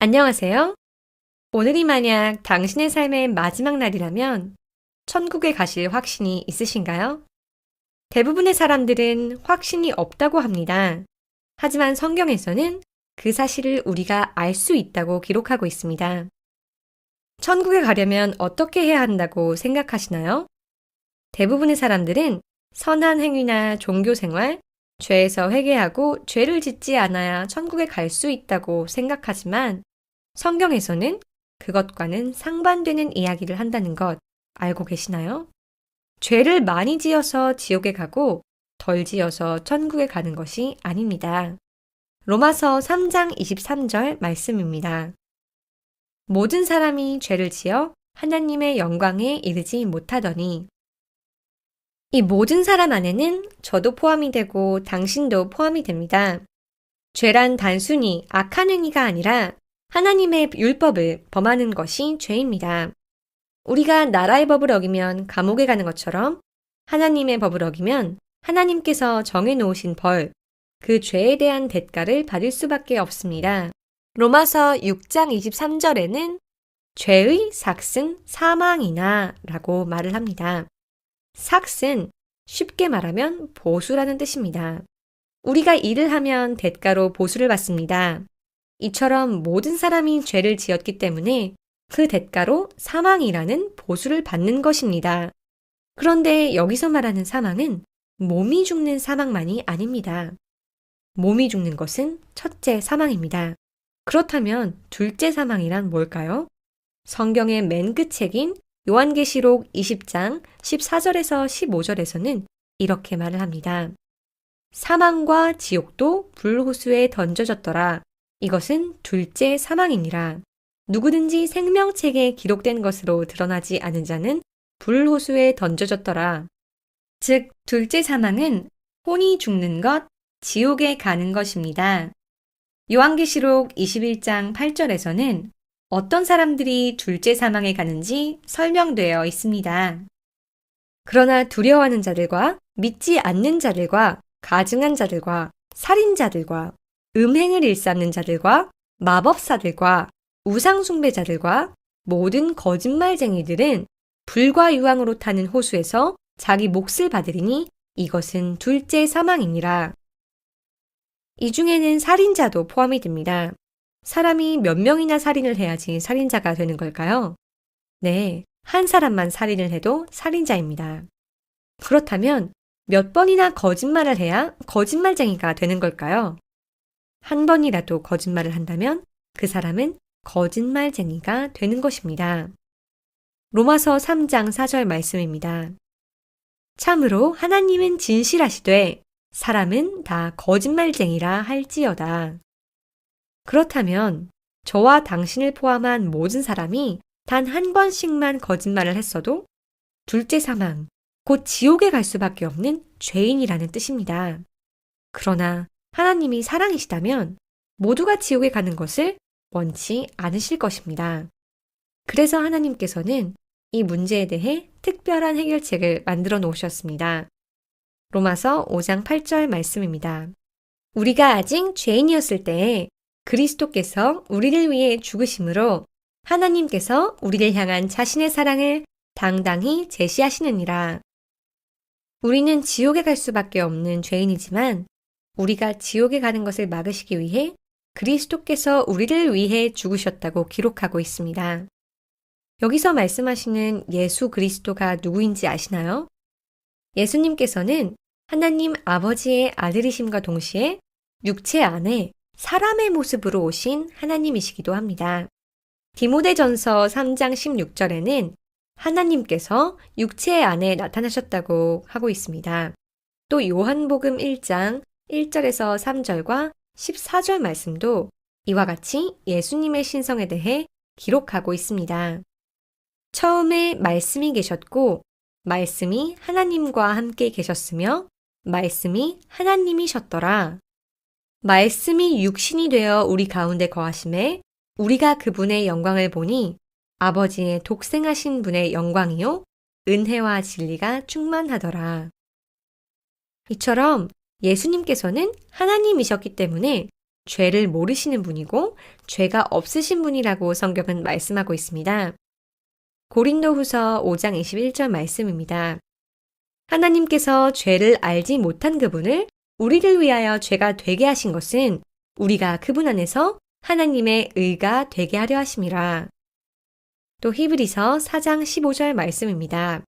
안녕하세요. 오늘이 만약 당신의 삶의 마지막 날이라면 천국에 가실 확신이 있으신가요? 대부분의 사람들은 확신이 없다고 합니다. 하지만 성경에서는 그 사실을 우리가 알 수 있다고 기록하고 있습니다. 천국에 가려면 어떻게 해야 한다고 생각하시나요? 대부분의 사람들은 선한 행위나 종교 생활, 죄에서 회개하고 죄를 짓지 않아야 천국에 갈 수 있다고 생각하지만 성경에서는 그것과는 상반되는 이야기를 한다는 것 알고 계시나요? 죄를 많이 지어서 지옥에 가고 덜 지어서 천국에 가는 것이 아닙니다. 로마서 3장 23절 말씀입니다. 모든 사람이 죄를 지어 하나님의 영광에 이르지 못하더니 이 모든 사람 안에는 저도 포함이 되고 당신도 포함이 됩니다. 죄란 단순히 악한 행위가 아니라 하나님의 율법을 범하는 것이 죄입니다. 우리가 나라의 법을 어기면 감옥에 가는 것처럼 하나님의 법을 어기면 하나님께서 정해놓으신 벌, 그 죄에 대한 대가를 받을 수밖에 없습니다. 로마서 6장 23절에는 죄의 삭은 사망이나 라고 말을 합니다. 삭은 쉽게 말하면 보수라는 뜻입니다. 우리가 일을 하면 대가로 보수를 받습니다. 이처럼 모든 사람이 죄를 지었기 때문에 그 대가로 사망이라는 보수를 받는 것입니다. 그런데 여기서 말하는 사망은 몸이 죽는 사망만이 아닙니다. 몸이 죽는 것은 첫째 사망입니다. 그렇다면 둘째 사망이란 뭘까요? 성경의 맨 끝책인 요한계시록 20장 14절에서 15절에서는 이렇게 말을 합니다. 사망과 지옥도 불호수에 던져졌더라. 이것은 둘째 사망이니라. 누구든지 생명책에 기록된 것으로 드러나지 않은 자는 불호수에 던져졌더라. 즉, 둘째 사망은 혼이 죽는 것, 지옥에 가는 것입니다. 요한계시록 21장 8절에서는 어떤 사람들이 둘째 사망에 가는지 설명되어 있습니다. 그러나 두려워하는 자들과 믿지 않는 자들과 가증한 자들과 살인자들과 음행을 일삼는 자들과 마법사들과 우상숭배자들과 모든 거짓말쟁이들은 불과 유황으로 타는 호수에서 자기 몫을 받으리니 이것은 둘째 사망이니라. 이 중에는 살인자도 포함이 됩니다. 사람이 몇 명이나 살인을 해야지 살인자가 되는 걸까요? 네, 한 사람만 살인을 해도 살인자입니다. 그렇다면 몇 번이나 거짓말을 해야 거짓말쟁이가 되는 걸까요? 한 번이라도 거짓말을 한다면 그 사람은 거짓말쟁이가 되는 것입니다. 로마서 3장 4절 말씀입니다. 참으로 하나님은 진실하시되 사람은 다 거짓말쟁이라 할지어다. 그렇다면 저와 당신을 포함한 모든 사람이 단 한 번씩만 거짓말을 했어도 둘째 사망, 곧 지옥에 갈 수밖에 없는 죄인이라는 뜻입니다. 그러나 하나님이 사랑이시다면 모두가 지옥에 가는 것을 원치 않으실 것입니다. 그래서 하나님께서는 이 문제에 대해 특별한 해결책을 만들어 놓으셨습니다. 로마서 5장 8절 말씀입니다. 우리가 아직 죄인이었을 때에 그리스도께서 우리를 위해 죽으심으로 하나님께서 우리를 향한 자신의 사랑을 당당히 제시하시느니라. 우리는 지옥에 갈 수밖에 없는 죄인이지만 우리가 지옥에 가는 것을 막으시기 위해 그리스도께서 우리를 위해 죽으셨다고 기록하고 있습니다. 여기서 말씀하시는 예수 그리스도가 누구인지 아시나요? 예수님께서는 하나님 아버지의 아들이심과 동시에 육체 안에 사람의 모습으로 오신 하나님이시기도 합니다. 디모데전서 3장 16절에는 하나님께서 육체 안에 나타나셨다고 하고 있습니다. 또 요한복음 1장 1절에서 3절과 14절 말씀도 이와 같이 예수님의 신성에 대해 기록하고 있습니다. 처음에 말씀이 계셨고 말씀이 하나님과 함께 계셨으며 말씀이 하나님이셨더라. 말씀이 육신이 되어 우리 가운데 거하심에 우리가 그분의 영광을 보니 아버지의 독생하신 분의 영광이요 은혜와 진리가 충만하더라. 이처럼 예수님께서는 하나님이셨기 때문에 죄를 모르시는 분이고 죄가 없으신 분이라고 성경은 말씀하고 있습니다. 고린도후서 5장 21절 말씀입니다. 하나님께서 죄를 알지 못한 그분을 우리를 위하여 죄가 되게 하신 것은 우리가 그분 안에서 하나님의 의가 되게 하려 하심이라. 또 히브리서 4장 15절 말씀입니다.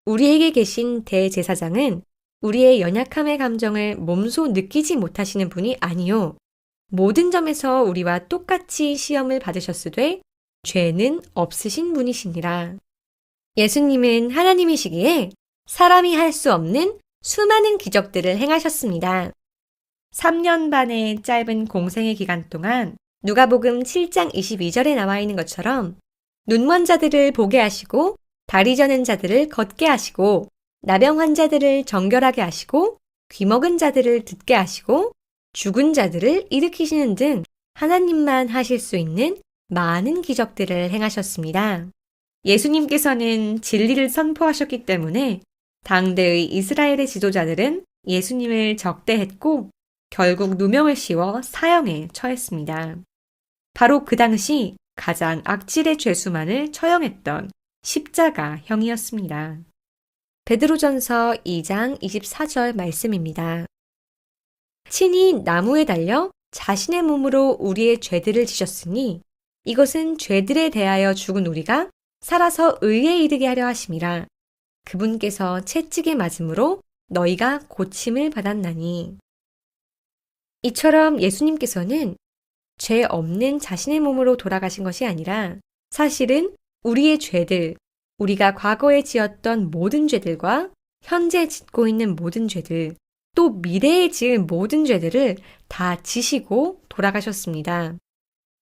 우리에게 계신 대제사장은 우리의 연약함의 감정을 몸소 느끼지 못하시는 분이 아니요 모든 점에서 우리와 똑같이 시험을 받으셨으되 죄는 없으신 분이시니라. 예수님은 하나님이시기에 사람이 할 수 없는 수많은 기적들을 행하셨습니다. 3년 반의 짧은 공생의 기간 동안 누가복음 7장 22절에 나와 있는 것처럼 눈먼 자들을 보게 하시고 다리 저는 자들을 걷게 하시고 나병 환자들을 정결하게 하시고 귀먹은 자들을 듣게 하시고 죽은 자들을 일으키시는 등 하나님만 하실 수 있는 많은 기적들을 행하셨습니다. 예수님께서는 진리를 선포하셨기 때문에 당대의 이스라엘의 지도자들은 예수님을 적대했고 결국 누명을 씌워 사형에 처했습니다. 바로 그 당시 가장 악질의 죄수만을 처형했던 십자가형이었습니다. 베드로전서 2장 24절 말씀입니다. 친히 나무에 달려 자신의 몸으로 우리의 죄들을 지셨으니 이것은 죄들에 대하여 죽은 우리가 살아서 의에 이르게 하려 하심이라. 그분께서 채찍에 맞음으로 너희가 고침을 받았나니. 이처럼 예수님께서는 죄 없는 자신의 몸으로 돌아가신 것이 아니라 사실은 우리의 죄들, 우리가 과거에 지었던 모든 죄들과 현재 짓고 있는 모든 죄들, 또 미래에 지을 모든 죄들을 다 지시고 돌아가셨습니다.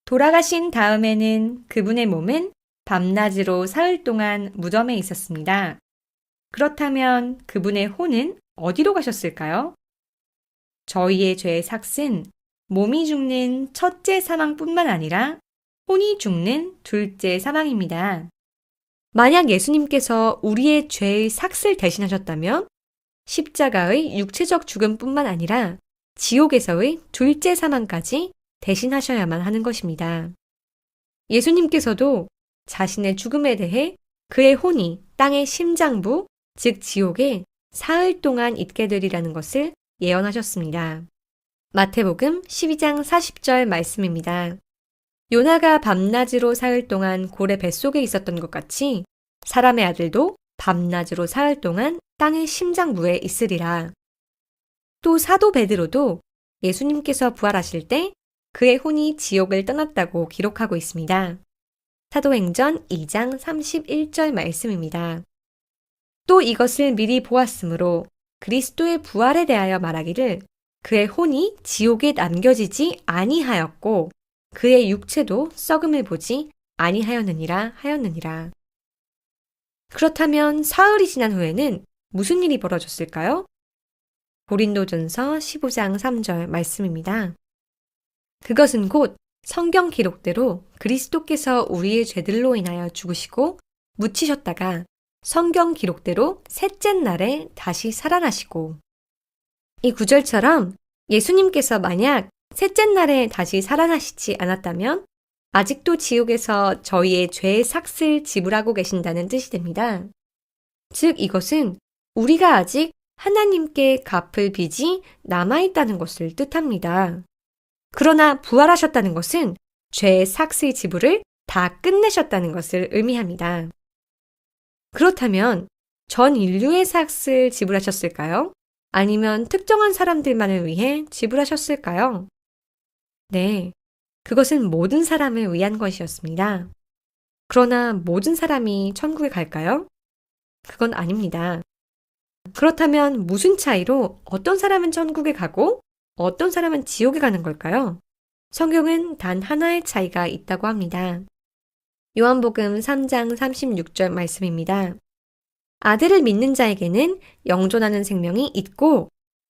돌아가신 다음에는 그분의 몸은 밤낮으로 사흘 동안 무덤에 있었습니다. 그렇다면 그분의 혼은 어디로 가셨을까요? 저희의 죄의 삭은 몸이 죽는 첫째 사망뿐만 아니라 혼이 죽는 둘째 사망입니다. 만약 예수님께서 우리의 죄의 삭을 대신하셨다면 십자가의 육체적 죽음뿐만 아니라 지옥에서의 둘째 사망까지 대신하셔야만 하는 것입니다. 예수님께서도 자신의 죽음에 대해 그의 혼이 땅의 심장부, 즉 지옥에 사흘 동안 있게 되리라는 것을 예언하셨습니다. 마태복음 12장 40절 말씀입니다. 요나가 밤낮으로 사흘 동안 고래 뱃속에 있었던 것 같이 사람의 아들도 밤낮으로 사흘 동안 땅의 심장부에 있으리라. 또 사도 베드로도 예수님께서 부활하실 때 그의 혼이 지옥을 떠났다고 기록하고 있습니다. 사도행전 2장 31절 말씀입니다. 또 이것을 미리 보았으므로 그리스도의 부활에 대하여 말하기를 그의 혼이 지옥에 남겨지지 아니하였고 그의 육체도 썩음을 보지 아니하였느니라 하였느니라. 그렇다면 사흘이 지난 후에는 무슨 일이 벌어졌을까요? 고린도전서 15장 3절 말씀입니다. 그것은 곧 성경 기록대로 그리스도께서 우리의 죄들로 인하여 죽으시고 묻히셨다가 성경 기록대로 셋째 날에 다시 살아나시고 이 구절처럼 예수님께서 만약 셋째 날에 다시 살아나시지 않았다면 아직도 지옥에서 저희의 죄의 삭을 지불하고 계신다는 뜻이 됩니다. 즉 이것은 우리가 아직 하나님께 갚을 빚이 남아있다는 것을 뜻합니다. 그러나 부활하셨다는 것은 죄의 삭의 지불을 다 끝내셨다는 것을 의미합니다. 그렇다면 전 인류의 삭을 지불하셨을까요? 아니면 특정한 사람들만을 위해 지불하셨을까요? 네, 그것은 모든 사람을 위한 것이었습니다. 그러나 모든 사람이 천국에 갈까요? 그건 아닙니다. 그렇다면 무슨 차이로 어떤 사람은 천국에 가고 어떤 사람은 지옥에 가는 걸까요? 성경은 단 하나의 차이가 있다고 합니다. 요한복음 3장 36절 말씀입니다. 아들을 믿는 자에게는 영존하는 생명이 있고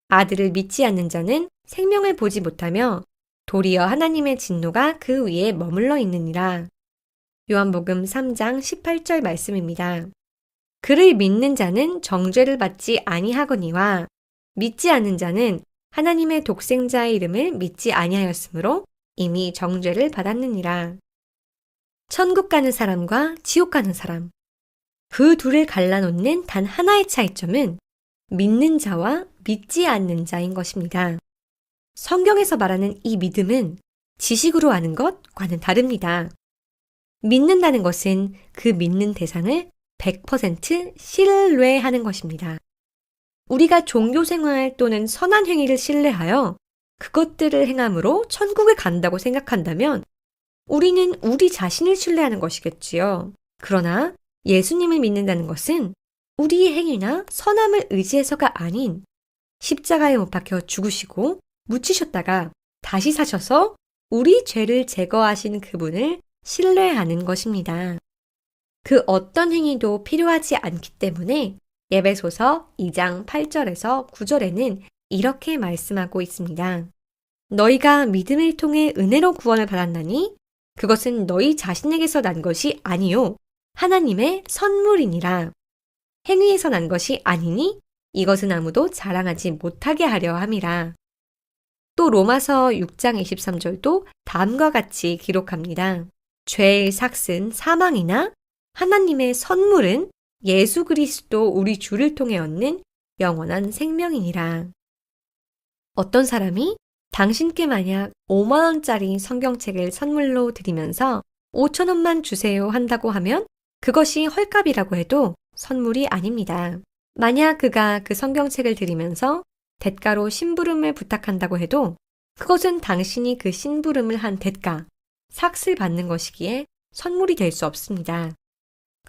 아들을 믿지 않는 자는 생명을 보지 못하며 도리어 하나님의 진노가 그 위에 머물러 있느니라. 요한복음 3장 18절 말씀입니다. 그를 믿는 자는 정죄를 받지 아니하거니와 믿지 않는 자는 하나님의 독생자의 이름을 믿지 아니하였으므로 이미 정죄를 받았느니라. 천국 가는 사람과 지옥 가는 사람. 그 둘을 갈라놓는 단 하나의 차이점은 믿는 자와 믿지 않는 자인 것입니다. 성경에서 말하는 이 믿음은 지식으로 아는 것과는 다릅니다. 믿는다는 것은 그 믿는 대상을 100% 신뢰하는 것입니다. 우리가 종교생활 또는 선한 행위를 신뢰하여 그것들을 행함으로 천국에 간다고 생각한다면 우리는 우리 자신을 신뢰하는 것이겠지요. 그러나 예수님을 믿는다는 것은 우리의 행위나 선함을 의지해서가 아닌 십자가에 못 박혀 죽으시고 묻히셨다가 다시 사셔서 우리 죄를 제거하신 그분을 신뢰하는 것입니다. 그 어떤 행위도 필요하지 않기 때문에 에베소서 2장 8절에서 9절에는 이렇게 말씀하고 있습니다. 너희가 믿음을 통해 은혜로 구원을 받았나니 그것은 너희 자신에게서 난 것이 아니요 하나님의 선물이니라. 행위에서 난 것이 아니니 이것은 아무도 자랑하지 못하게 하려 함이라. 또 로마서 6장 23절도 다음과 같이 기록합니다. 죄의 삭은 사망이나 하나님의 선물은 예수 그리스도 우리 주를 통해 얻는 영원한 생명이니라. 어떤 사람이 당신께 만약 5만 원짜리 성경책을 선물로 드리면서 5천 원만 주세요 한다고 하면 그것이 헐값이라고 해도 선물이 아닙니다. 만약 그가 그 성경책을 드리면서 대가로 심부름을 부탁한다고 해도 그것은 당신이 그 심부름을 한 대가, 삭을 받는 것이기에 선물이 될 수 없습니다.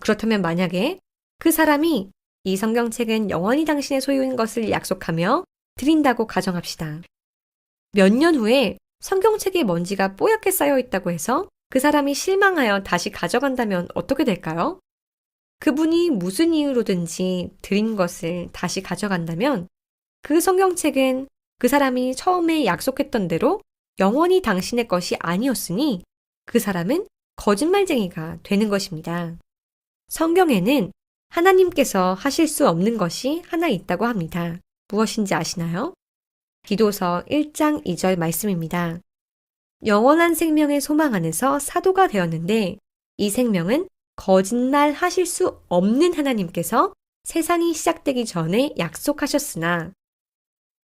그렇다면 만약에 그 사람이 이 성경책은 영원히 당신의 소유인 것을 약속하며 드린다고 가정합시다. 몇 년 후에 성경책에 먼지가 뽀얗게 쌓여 있다고 해서 그 사람이 실망하여 다시 가져간다면 어떻게 될까요? 그분이 무슨 이유로든지 드린 것을 다시 가져간다면 그 성경책은 그 사람이 처음에 약속했던 대로 영원히 당신의 것이 아니었으니 그 사람은 거짓말쟁이가 되는 것입니다. 성경에는 하나님께서 하실 수 없는 것이 하나 있다고 합니다. 무엇인지 아시나요? 기도서 1장 2절 말씀입니다. 영원한 생명의 소망 안에서 사도가 되었는데 이 생명은 거짓말 하실 수 없는 하나님께서 세상이 시작되기 전에 약속하셨으나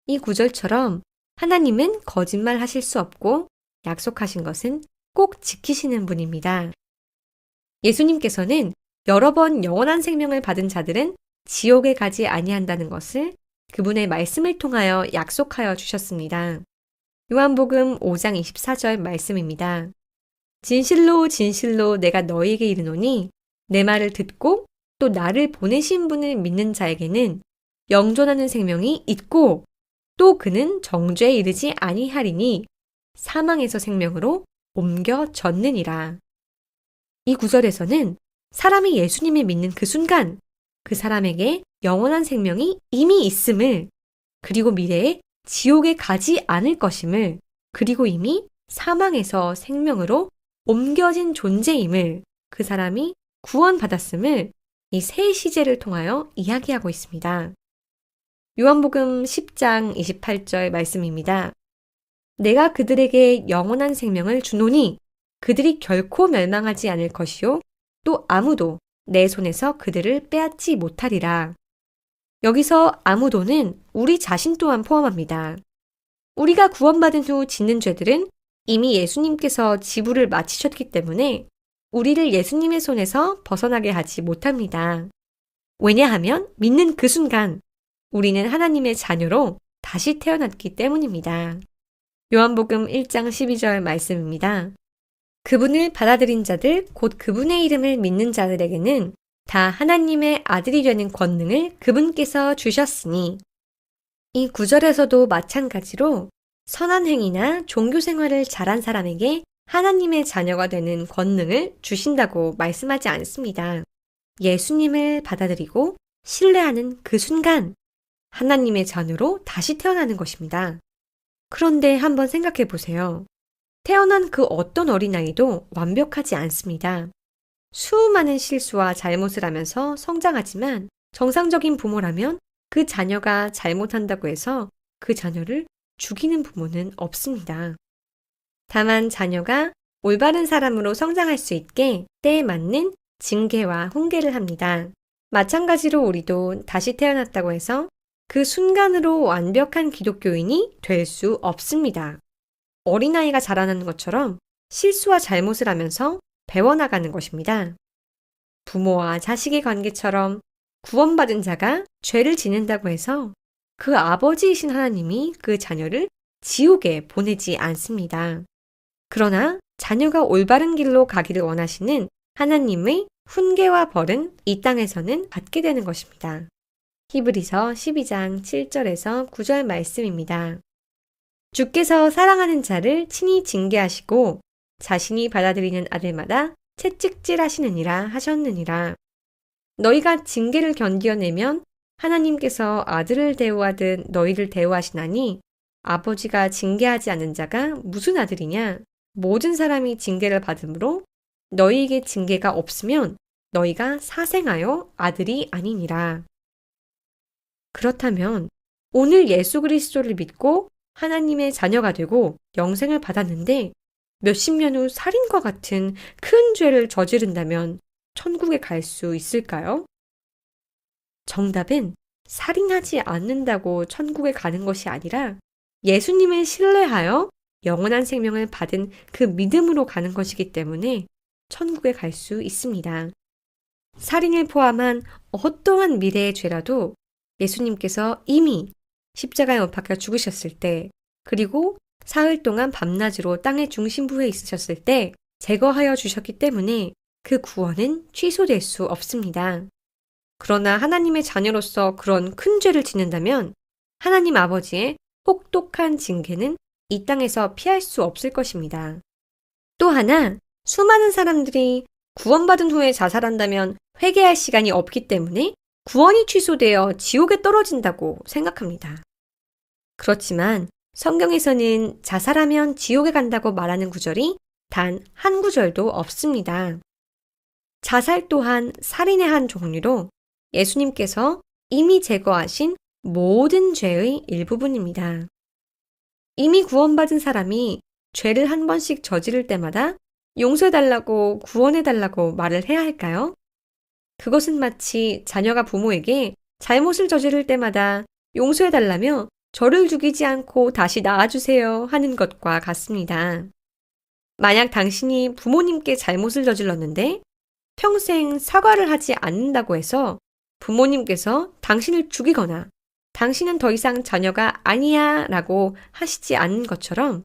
이 구절처럼 하나님은 거짓말 하실 수 없고 약속하신 것은 꼭 지키시는 분입니다. 예수님께서는 여러 번 영원한 생명을 받은 자들은 지옥에 가지 아니한다는 것을 그분의 말씀을 통하여 약속하여 주셨습니다. 요한복음 5장 24절 말씀입니다. 진실로 진실로 내가 너희에게 이르노니 내 말을 듣고 또 나를 보내신 분을 믿는 자에게는 영존하는 생명이 있고 또 그는 정죄에 이르지 아니하리니 사망에서 생명으로 옮겨졌느니라. 이 구절에서는 사람이 예수님을 믿는 그 순간 그 사람에게 영원한 생명이 이미 있음을 그리고 미래에 지옥에 가지 않을 것임을 그리고 이미 사망에서 생명으로 옮겨진 존재임을 그 사람이 구원받았음을 이 세 시제를 통하여 이야기하고 있습니다. 요한복음 10장 28절 말씀입니다. 내가 그들에게 영원한 생명을 주노니 그들이 결코 멸망하지 않을 것이요 또 아무도 내 손에서 그들을 빼앗지 못하리라. 여기서 아무도는 우리 자신 또한 포함합니다. 우리가 구원받은 후 짓는 죄들은 이미 예수님께서 지불을 마치셨기 때문에 우리를 예수님의 손에서 벗어나게 하지 못합니다. 왜냐하면 믿는 그 순간 우리는 하나님의 자녀로 다시 태어났기 때문입니다. 요한복음 1장 12절 말씀입니다. 그분을 받아들인 자들, 곧 그분의 이름을 믿는 자들에게는 다 하나님의 아들이 되는 권능을 그분께서 주셨으니 이 구절에서도 마찬가지로 선한 행위나 종교 생활을 잘한 사람에게 하나님의 자녀가 되는 권능을 주신다고 말씀하지 않습니다. 예수님을 받아들이고 신뢰하는 그 순간 하나님의 자녀로 다시 태어나는 것입니다. 그런데 한번 생각해 보세요. 태어난 그 어떤 어린아이도 완벽하지 않습니다. 수많은 실수와 잘못을 하면서 성장하지만 정상적인 부모라면 그 자녀가 잘못한다고 해서 그 자녀를 죽이는 부모는 없습니다. 다만 자녀가 올바른 사람으로 성장할 수 있게 때에 맞는 징계와 훈계를 합니다. 마찬가지로 우리도 다시 태어났다고 해서 그 순간으로 완벽한 기독교인이 될 수 없습니다. 어린아이가 자라나는 것처럼 실수와 잘못을 하면서 배워나가는 것입니다. 부모와 자식의 관계처럼 구원받은 자가 죄를 짓는다고 해서 그 아버지이신 하나님이 그 자녀를 지옥에 보내지 않습니다. 그러나 자녀가 올바른 길로 가기를 원하시는 하나님의 훈계와 벌은 이 땅에서는 받게 되는 것입니다. 히브리서 12장 7절에서 9절 말씀입니다. 주께서 사랑하는 자를 친히 징계하시고 자신이 받아들이는 아들마다 채찍질하시느니라 하셨느니라. 너희가 징계를 견디어내면 하나님께서 아들을 대우하듯 너희를 대우하시나니 아버지가 징계하지 않는 자가 무슨 아들이냐? 모든 사람이 징계를 받으므로 너희에게 징계가 없으면 너희가 사생하여 아들이 아니니라. 그렇다면 오늘 예수 그리스도를 믿고 하나님의 자녀가 되고 영생을 받았는데 몇십 년 후 살인과 같은 큰 죄를 저지른다면 천국에 갈 수 있을까요? 정답은 살인하지 않는다고 천국에 가는 것이 아니라 예수님을 신뢰하여 영원한 생명을 받은 그 믿음으로 가는 것이기 때문에 천국에 갈 수 있습니다. 살인을 포함한 어떠한 미래의 죄라도 예수님께서 이미 십자가에 못 박혀 죽으셨을 때, 그리고 사흘 동안 밤낮으로 땅의 중심부에 있으셨을 때 제거하여 주셨기 때문에 그 구원은 취소될 수 없습니다. 그러나 하나님의 자녀로서 그런 큰 죄를 짓는다면 하나님 아버지의 혹독한 징계는 이 땅에서 피할 수 없을 것입니다. 또 하나, 수많은 사람들이 구원받은 후에 자살한다면 회개할 시간이 없기 때문에 구원이 취소되어 지옥에 떨어진다고 생각합니다. 그렇지만 성경에서는 자살하면 지옥에 간다고 말하는 구절이 단 한 구절도 없습니다. 자살 또한 살인의 한 종류로 예수님께서 이미 제거하신 모든 죄의 일부분입니다. 이미 구원받은 사람이 죄를 한 번씩 저지를 때마다 용서해달라고 구원해달라고 말을 해야 할까요? 그것은 마치 자녀가 부모에게 잘못을 저지를 때마다 용서해달라며 저를 죽이지 않고 다시 낳아주세요 하는 것과 같습니다. 만약 당신이 부모님께 잘못을 저질렀는데 평생 사과를 하지 않는다고 해서 부모님께서 당신을 죽이거나 당신은 더 이상 자녀가 아니야 라고 하시지 않는 것처럼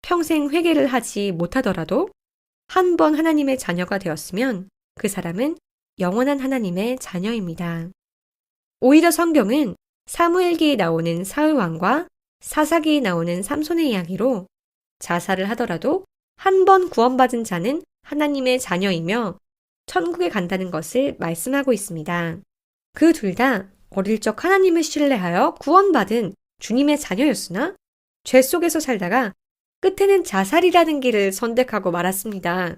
평생 회개를 하지 못하더라도 한 번 하나님의 자녀가 되었으면 그 사람은 영원한 하나님의 자녀입니다. 오히려 성경은 사무엘기에 나오는 사울왕과 사사기에 나오는 삼손의 이야기로 자살을 하더라도 한 번 구원받은 자는 하나님의 자녀이며 천국에 간다는 것을 말씀하고 있습니다. 그 둘 다 어릴 적 하나님을 신뢰하여 구원받은 주님의 자녀였으나 죄 속에서 살다가 끝에는 자살이라는 길을 선택하고 말았습니다.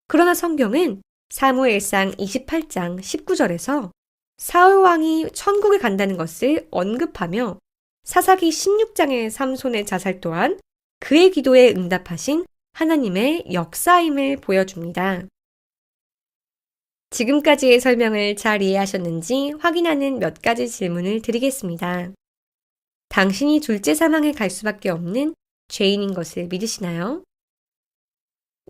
그러나 성경은 사무엘상 28장 19절에서 사울왕이 천국에 간다는 것을 언급하며 사사기 16장의 삼손의 자살 또한 그의 기도에 응답하신 하나님의 역사임을 보여줍니다. 지금까지의 설명을 잘 이해하셨는지 확인하는 몇 가지 질문을 드리겠습니다. 당신이 둘째 사망에 갈 수밖에 없는 죄인인 것을 믿으시나요?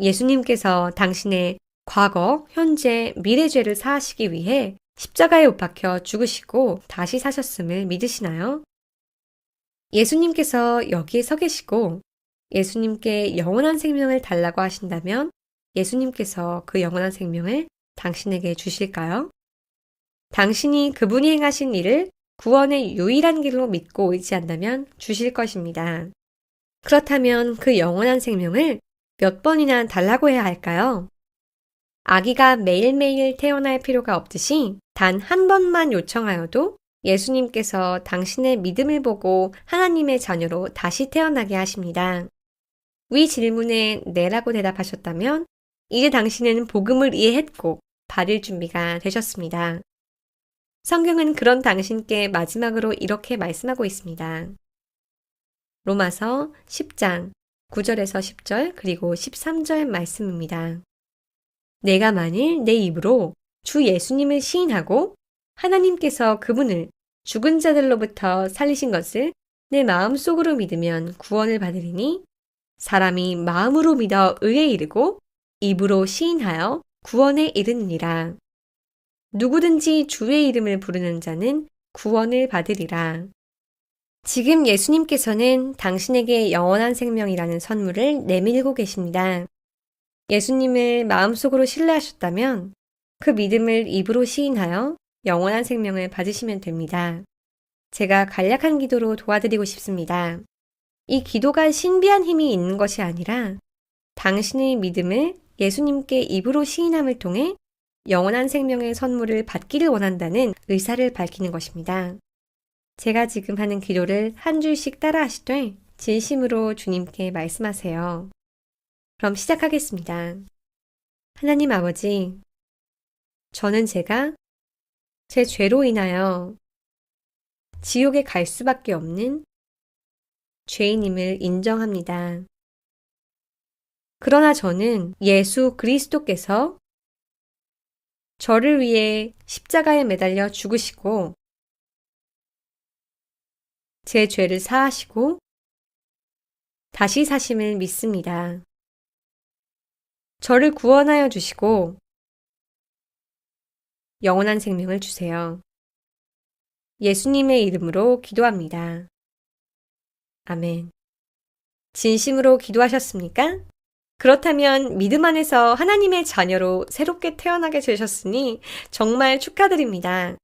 예수님께서 당신의 과거, 현재, 미래 죄를 사하시기 위해 십자가에 못 박혀 죽으시고 다시 사셨음을 믿으시나요? 예수님께서 여기에 서 계시고 예수님께 영원한 생명을 달라고 하신다면 예수님께서 그 영원한 생명을 당신에게 주실까요? 당신이 그분이 행하신 일을 구원의 유일한 길로 믿고 의지한다면 주실 것입니다. 그렇다면 그 영원한 생명을 몇 번이나 달라고 해야 할까요? 아기가 매일매일 태어날 필요가 없듯이 단 한 번만 요청하여도 예수님께서 당신의 믿음을 보고 하나님의 자녀로 다시 태어나게 하십니다. 위 질문에 네라고 대답하셨다면 이제 당신은 복음을 이해했고 받을 준비가 되셨습니다. 성경은 그런 당신께 마지막으로 이렇게 말씀하고 있습니다. 로마서 10장 9절에서 10절 그리고 13절 말씀입니다. 내가 만일 내 입으로 주 예수님을 시인하고 하나님께서 그분을 죽은 자들로부터 살리신 것을 내 마음속으로 믿으면 구원을 받으리니 사람이 마음으로 믿어 의에 이르고 입으로 시인하여 구원에 이르느니라. 누구든지 주의 이름을 부르는 자는 구원을 받으리라. 지금 예수님께서는 당신에게 영원한 생명이라는 선물을 내밀고 계십니다. 예수님을 마음속으로 신뢰하셨다면 그 믿음을 입으로 시인하여 영원한 생명을 받으시면 됩니다. 제가 간략한 기도로 도와드리고 싶습니다. 이 기도가 신비한 힘이 있는 것이 아니라 당신의 믿음을 예수님께 입으로 시인함을 통해 영원한 생명의 선물을 받기를 원한다는 의사를 밝히는 것입니다. 제가 지금 하는 기도를 한 줄씩 따라 하시되 진심으로 주님께 말씀하세요. 그럼 시작하겠습니다. 하나님 아버지, 저는 제가 제 죄로 인하여 지옥에 갈 수밖에 없는 죄인임을 인정합니다. 그러나 저는 예수 그리스도께서 저를 위해 십자가에 매달려 죽으시고 제 죄를 사하시고 다시 사심을 믿습니다. 저를 구원하여 주시고 영원한 생명을 주세요. 예수님의 이름으로 기도합니다. 아멘. 진심으로 기도하셨습니까? 그렇다면 믿음 안에서 하나님의 자녀로 새롭게 태어나게 되셨으니 정말 축하드립니다.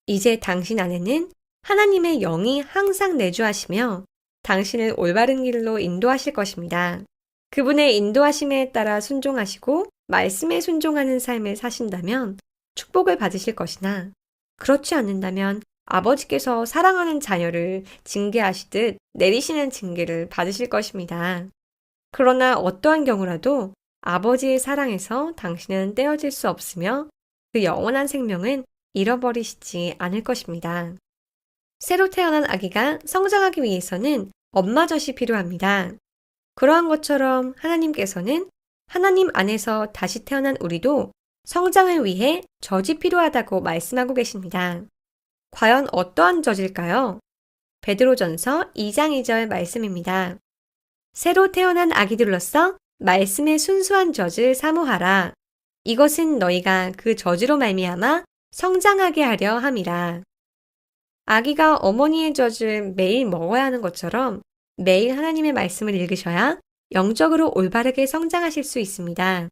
이제 당신 안에는 하나님의 영이 항상 내주하시며 당신을 올바른 길로 인도하실 것입니다. 그분의 인도하심에 따라 순종하시고 말씀에 순종하는 삶을 사신다면 축복을 받으실 것이나 그렇지 않는다면 아버지께서 사랑하는 자녀를 징계하시듯 내리시는 징계를 받으실 것입니다. 그러나 어떠한 경우라도 아버지의 사랑에서 당신은 떼어질 수 없으며 그 영원한 생명은 잃어버리시지 않을 것입니다. 새로 태어난 아기가 성장하기 위해서는 엄마젖이 필요합니다. 그러한 것처럼 하나님께서는 하나님 안에서 다시 태어난 우리도 성장을 위해 젖이 필요하다고 말씀하고 계십니다. 과연 어떠한 젖일까요? 베드로전서 2장 2절 말씀입니다. 새로 태어난 아기들로서 말씀의 순수한 젖을 사모하라. 이것은 너희가 그 젖으로 말미암아 성장하게 하려 함이라. 아기가 어머니의 젖을 매일 먹어야 하는 것처럼 매일 하나님의 말씀을 읽으셔야 영적으로 올바르게 성장하실 수 있습니다.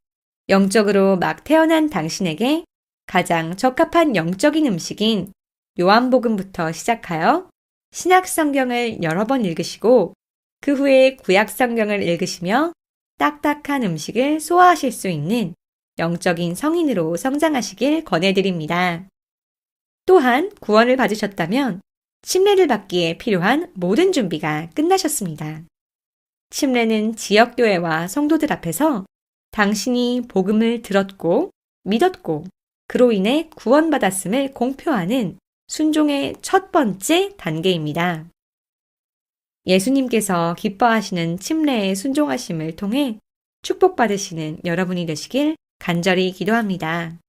영적으로 막 태어난 당신에게 가장 적합한 영적인 음식인 요한복음부터 시작하여 신약 성경을 여러 번 읽으시고 그 후에 구약 성경을 읽으시며 딱딱한 음식을 소화하실 수 있는 영적인 성인으로 성장하시길 권해드립니다. 또한 구원을 받으셨다면 침례를 받기에 필요한 모든 준비가 끝나셨습니다. 침례는 지역교회와 성도들 앞에서 당신이 복음을 들었고 믿었고 그로 인해 구원받았음을 공표하는 순종의 첫 번째 단계입니다. 예수님께서 기뻐하시는 침례의 순종하심을 통해 축복받으시는 여러분이 되시길 간절히 기도합니다.